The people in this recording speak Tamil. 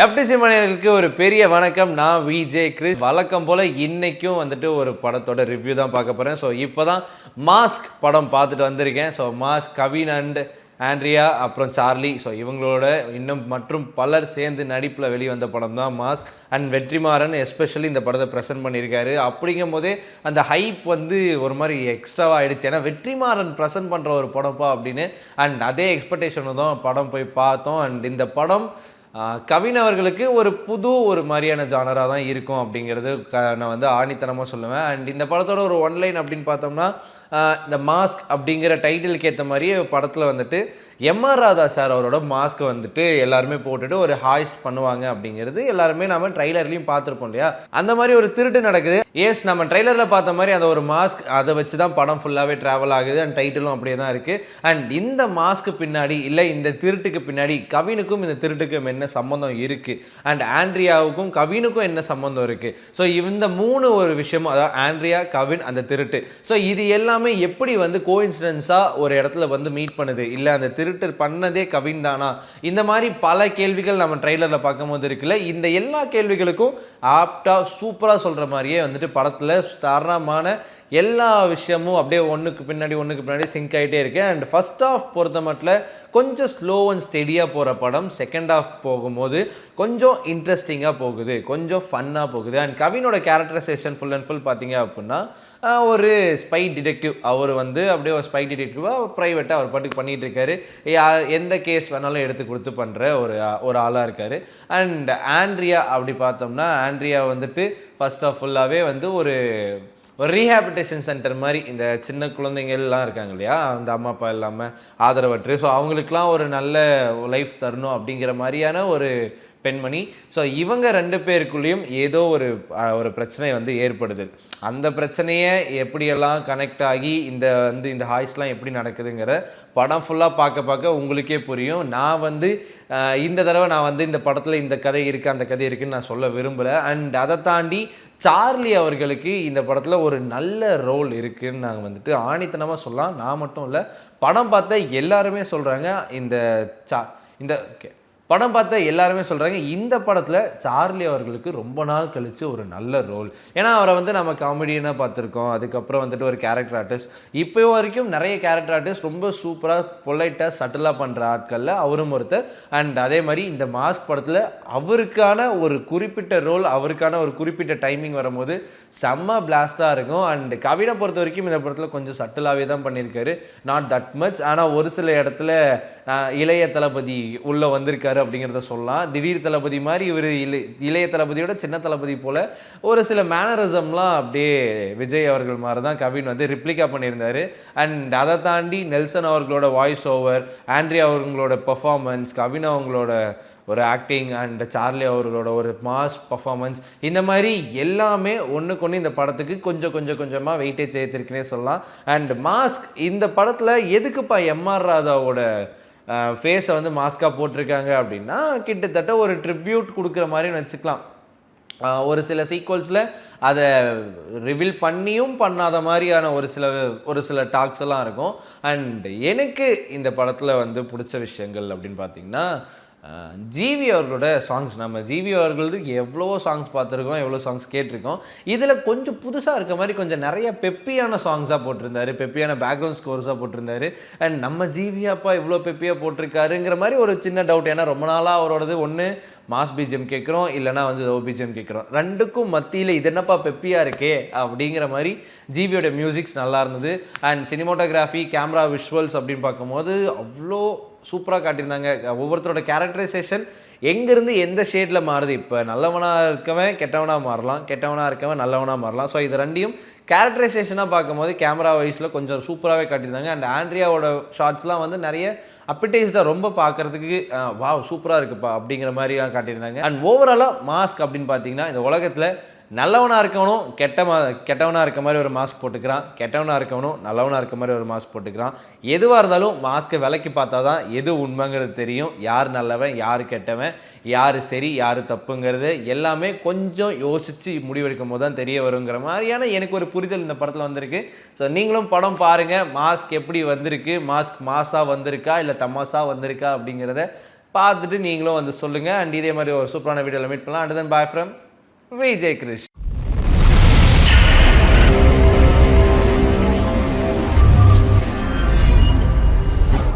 எஃப்டிசி மனிதர்களுக்கு ஒரு பெரிய வணக்கம். நான் விஜே கிறிஸ். வழக்கம் போல் இன்றைக்கும் வந்துட்டு ஒரு படத்தோட ரிவ்யூ தான் பார்க்க போகிறேன். ஸோ இப்போ தான் மாஸ்க் படம் பார்த்துட்டு வந்திருக்கேன். So mask Kavin and Andrea அப்புறம் சார்லி, ஸோ இவங்களோட இன்னும் மற்றும் பலர் சேர்ந்து நடிப்பில் வெளிவந்த படம் தான் மாஸ்க். அண்ட் வெற்றிமாறன் எஸ்பெஷலி இந்த படத்தை ப்ரெசென்ட் பண்ணியிருக்காரு. அப்படிங்கும் போதே அந்த ஹைப் வந்து ஒரு மாதிரி எக்ஸ்ட்ராவாக ஆகிடுச்சு. ஏன்னா வெற்றிமாறன் ப்ரெசென்ட் பண்ணுற ஒரு படப்பா அப்படின்னு. அண்ட் அதே எக்ஸ்பெக்டேஷன் தான் படம் போய் பார்த்தோம். அண்ட் இந்த படம் கவின் அவர்களுக்கு ஒரு மாதிரியான ஜானராக தான் இருக்கும் அப்படிங்கிறது நான் வந்து ஆணித்தனமாக சொல்லுவேன். அண்ட் இந்த படத்தோட ஒரு ஒன்லைன் அப்படின்னு பார்த்தோம்னா, இந்த மாஸ்க் அப்படிங்கிற டைட்டிலுக்கு ஏற்ற மாதிரியே படத்தில் வந்துட்டு எம்ஆர் ராதா சார் அவரோட மாஸ்க்கை வந்துட்டு எல்லாருமே போட்டுட்டு ஒரு ஹாய்ஸ்ட் பண்ணுவாங்க அப்படிங்கிறது எல்லாருமே நம்ம ட்ரைலர்லையும் பார்த்துருப்போம் இல்லையா. அந்த மாதிரி ஒரு திருட்டு நடக்குது. எஸ், நம்ம ட்ரைலரில் பார்த்த மாதிரி அந்த ஒரு மாஸ்க், அதை வச்சு தான் படம் ஃபுல்லாகவே ட்ராவல் ஆகுது. அண்ட் டைட்டிலும் அப்படியே தான் இருக்குது. அண்ட் இந்த மாஸ்க்கு பின்னாடி இல்லை இந்த திருட்டுக்கு பின்னாடி கவினுக்கும் இந்த திருட்டுக்கும் என்ன சம்மந்தம் இருக்குது, அண்ட் ஆண்ட்ரியாவுக்கும் கவினுக்கும் என்ன சம்மந்தம் இருக்குது. ஸோ இந்த ஒரு விஷயமும், அதாவது ஆண்ட்ரியா, கவின், அந்த திருட்டு, ஸோ இது எல்லாமே எப்படி வந்து கோஇன்சிடென்ஸாக ஒரு இடத்துல வந்து மீட் பண்ணுது, இல்லை அந்த திருட்டு பண்ணதே கவின் தானா, இந்த மாதிரி பல கேள்விகள் நம்ம ட்ரைலரில் பார்க்கும்போது இருக்குல்ல. இந்த எல்லா கேள்விகளுக்கும் ஆப்டாக சூப்பராக சொல்கிற மாதிரியே வந்துட்டு படத்தில் தரமான எல்லா விஷயமும் அப்படியே ஒன்றுக்கு பின்னாடி சிங்க் ஆகிட்டே இருக்கு. அண்ட் ஃபர்ஸ்ட் ஆஃப் பொறுத்த மட்டும் கொஞ்சம் ஸ்லோ அண்ட் ஸ்டெடியாக போகிற படம். செகண்ட் ஆஃப் போகும்போது கொஞ்சம் இன்ட்ரெஸ்டிங்காக போகுது, கொஞ்சம் ஃபன்னாக போகுது. அண்ட் கவினோட கேரக்டரைசேஷன் ஃபுல் அண்ட் ஃபுல் பார்த்தீங்க அப்படின்னா, ஒரு ஸ்பை டிடெக்டிவ். அவர் வந்து அப்படியே ஒரு ஸ்பை டிடெக்டிவாக ப்ரைவேட்டாக அவர் பாட்டுக்கு பண்ணிகிட்டு இருக்காரு. எந்த கேஸ் வேணாலும் எடுத்து கொடுத்து பண்ணுற ஒரு ஆளாக இருக்கார். அண்ட் ஆண்ட்ரியா அப்படி பார்த்தோம்னா, ஆண்ட்ரியா வந்துட்டு ஃபர்ஸ்ட் ஆஃப் ஃபுல்லாகவே வந்து ஒரு ரீஹாபிலிட்டேஷன் சென்டர் மாதிரி, இந்த சின்ன குழந்தைங்கள்லாம் இருக்காங்க இல்லையா, அந்த அம்மா அப்பா இல்லாமல் ஆதரவற்று, ஸோ அவங்களுக்குலாம் ஒரு நல்ல லைஃப் தரணும் அப்படிங்கிற மாதிரியான ஒரு பெண்மணி. ஸோ இவங்க ரெண்டு பேருக்குள்ளேயும் ஏதோ ஒரு பிரச்சனை வந்து ஏற்படுது. அந்த பிரச்சனையை எப்படியெல்லாம் கனெக்ட் ஆகி இந்த ஹாய்ஸ்லாம் எப்படி நடக்குதுங்கிற படம் ஃபுல்லாக பார்க்க உங்களுக்கே புரியும். நான் வந்து இந்த தடவை நான் வந்து இந்த படத்தில் இந்த கதை இருக்குது அந்த கதை இருக்குதுன்னு நான் சொல்ல விரும்பலை. அண்ட் அதை தாண்டி சார்லி அவர்களுக்கு இந்த படத்தில் ஒரு நல்ல ரோல் இருக்குதுன்னு நாங்கள் வந்துட்டு ஆணித்தனமாக சொல்லலாம். நான் மட்டும் இல்லை, படம் பார்த்த எல்லாருமே சொல்கிறாங்க. படம் பார்த்த எல்லாருமே சொல்கிறாங்க இந்த படத்தில் சார்லி அவர்களுக்கு ரொம்ப நாள் கழித்து ஒரு நல்ல ரோல். ஏன்னா அவரை வந்து நம்ம காமெடியனாக பார்த்துருக்கோம், அதுக்கப்புறம் வந்துட்டு ஒரு கேரக்டர் ஆர்டிஸ்ட், இப்போ வரைக்கும் நிறைய கேரக்டர் ஆர்டிஸ்ட் ரொம்ப சூப்பராக பொலைட்டாக சட்டிலாக பண்ணுற ஆட்களில் அவரும் ஒருத்தர். அண்ட் அதே மாதிரி இந்த மாஸ்க் படத்தில் அவருக்கான ஒரு குறிப்பிட்ட ரோல், அவருக்கான ஒரு குறிப்பிட்ட டைமிங் வரும்போது செம்ம பிளாஸ்டாக இருக்கும். அண்ட் கவினை பொறுத்த வரைக்கும் இந்த படத்தில் கொஞ்சம் சட்டிலாகவே தான் பண்ணியிருக்காரு, நாட் தட் மச். ஆனால் ஒரு சில இடத்துல இளைய தளபதி உள்ளே வந்திருக்காரு அப்படிங்கிறத சொல்லலாம். திடீர் தளபதி மாதிரி இவர் இளைய தளபதியோட சின்ன தளபதி போல ஒரு சில மேனரிசம்லாம் அப்படியே விஜய் அவர்கள் மாதிரி தான் கவின் வந்து ரிப்ளிகா பண்ணியிருந்தாரு. அண்ட் அதை தாண்டி நெல்சன் அவர்களோட வாய்ஸ் ஓவர், ஆண்ட்ரியா அவங்களோட பர்ஃபார்மன்ஸ், கவின் அவங்களோட ஒரு ஆக்டிங், அண்ட் சார்லி அவர்களோட ஒரு மாஸ் பர்ஃபார்மன்ஸ், இந்த மாதிரி எல்லாமே ஒன்றுக்கு இந்த படத்துக்கு கொஞ்சமாக வெயிட்டேஜ் ஏற்றிருக்குன்னே சொல்லலாம். அண்ட் மாஸ்க் இந்த படத்தில் எதுக்குப்பா எம்ஆர் ராதாவோட ஃபேஸை வந்து மாஸ்காக போட்டிருக்காங்க அப்படின்னா, கிட்டத்தட்ட ஒரு ட்ரிபியூட் கொடுக்குற மாதிரின்னு வச்சுக்கலாம். ஒரு சில சீக்வல்ஸில் அதை ரிவீல் பண்ணியும் பண்ணாத மாதிரியான ஒரு சில டாக்ஸ் எல்லாம் இருக்கும். அண்ட் எனக்கு இந்த படத்தில் வந்து பிடிச்ச விஷயங்கள் அப்படின்னு பார்த்தீங்கன்னா, ஜிவி அவர்களோட சாங்ஸ். நம்ம ஜிவி அவர்களது எவ்வளோ சாங்ஸ் பார்த்துருக்கோம், எவ்வளோ சாங்ஸ் கேட்டிருக்கோம். இதில் கொஞ்சம் புதுசாக இருக்க மாதிரி கொஞ்சம் நிறைய பெப்பியான சாங்ஸாக போட்டிருந்தாரு, பெப்பியான பேக்ரவுண்ட் ஸ்கோர்ஸாக போட்டிருந்தாரு. அண்ட் நம்ம ஜிவியாப்பா இவ்வளோ பெப்பியாக போட்டிருக்காருங்கிற மாதிரி ஒரு சின்ன டவுட். ஏன்னா ரொம்ப நாளாக அவரோடது ஒன்று மாஸ் பிஜிஎம் கேட்குறோம், இல்லைனா வந்து லோ பிஜிஎம் கேட்குறோம். ரெண்டுக்கும் மத்தியில் இது என்னப்பா பெப்பியாக இருக்கே அப்படிங்கிற மாதிரி ஜிவியோட மியூசிக்ஸ் நல்லா இருந்தது. அண்ட் சினிமோட்டோகிராஃபி, கேமரா, விஷுவல்ஸ் அப்படின்னு பார்க்கும்போது அவ்வளோ சூப்பராக காட்டியிருந்தாங்க. ஒவ்வொருத்தரோட கேரக்டரைசேஷன் எங்கேருந்து எந்த ஷேடில் மாறுது. இப்போ நல்லவனாக இருக்கவன் கெட்டவனாக மாறலாம், கெட்டவனாக இருக்கவன் நல்லவனாக மாறலாம். ஸோ இது ரெண்டையும் கேரக்டரைசேஷனாக பார்க்கும்போது கேமரா வைஸில் கொஞ்சம் சூப்பராகவே காட்டியிருந்தாங்க. அண்ட் ஆண்ட்ரியாவோட ஷார்ட்ஸ்லாம் வந்து நிறைய அப்படைஸ்டாக ரொம்ப பார்க்குறதுக்கு வாவ் சூப்பராக இருக்குப்பா அப்படிங்கிற மாதிரிலாம் காட்டியிருந்தாங்க. அண்ட் ஓவராலாக மாஸ்க் அப்படின்னு பார்த்தீங்கன்னா, இந்த உலகத்தில் நல்லவனாக இருக்கவனும் கெட்டவனாக இருக்க மாதிரி ஒரு மாஸ்க் போட்டுக்கிறான், கெட்டவனாக இருக்கவனும் நல்லவனாக இருக்க மாதிரி ஒரு மாஸ்க் போட்டுக்கிறான். எதுவாக இருந்தாலும் மாஸ்க்கை விலைக்கு பார்த்தா தான் எது உண்மைங்கிறது தெரியும். யார் நல்லவன், யார் கெட்டவன், யார் சரி, யார் தப்புங்கிறது எல்லாமே கொஞ்சம் யோசித்து முடிவெடுக்கும் போது தான் தெரிய வருங்கிற மாதிரியான எனக்கு ஒரு புரிதல் இந்த படத்தில் வந்திருக்கு. ஸோ நீங்களும் படம் பாருங்கள், மாஸ்க் எப்படி வந்திருக்கு, மாஸ்க் மாஸாக வந்திருக்கா இல்லை தமாஸாக வந்திருக்கா அப்படிங்கிறத பார்த்துட்டு நீங்களும் வந்து சொல்லுங்கள். அண்ட் இதே மாதிரி ஒரு சூப்பரான வீடியோவில் மீட் பண்ணலாம். And then bye from Vijay Girish.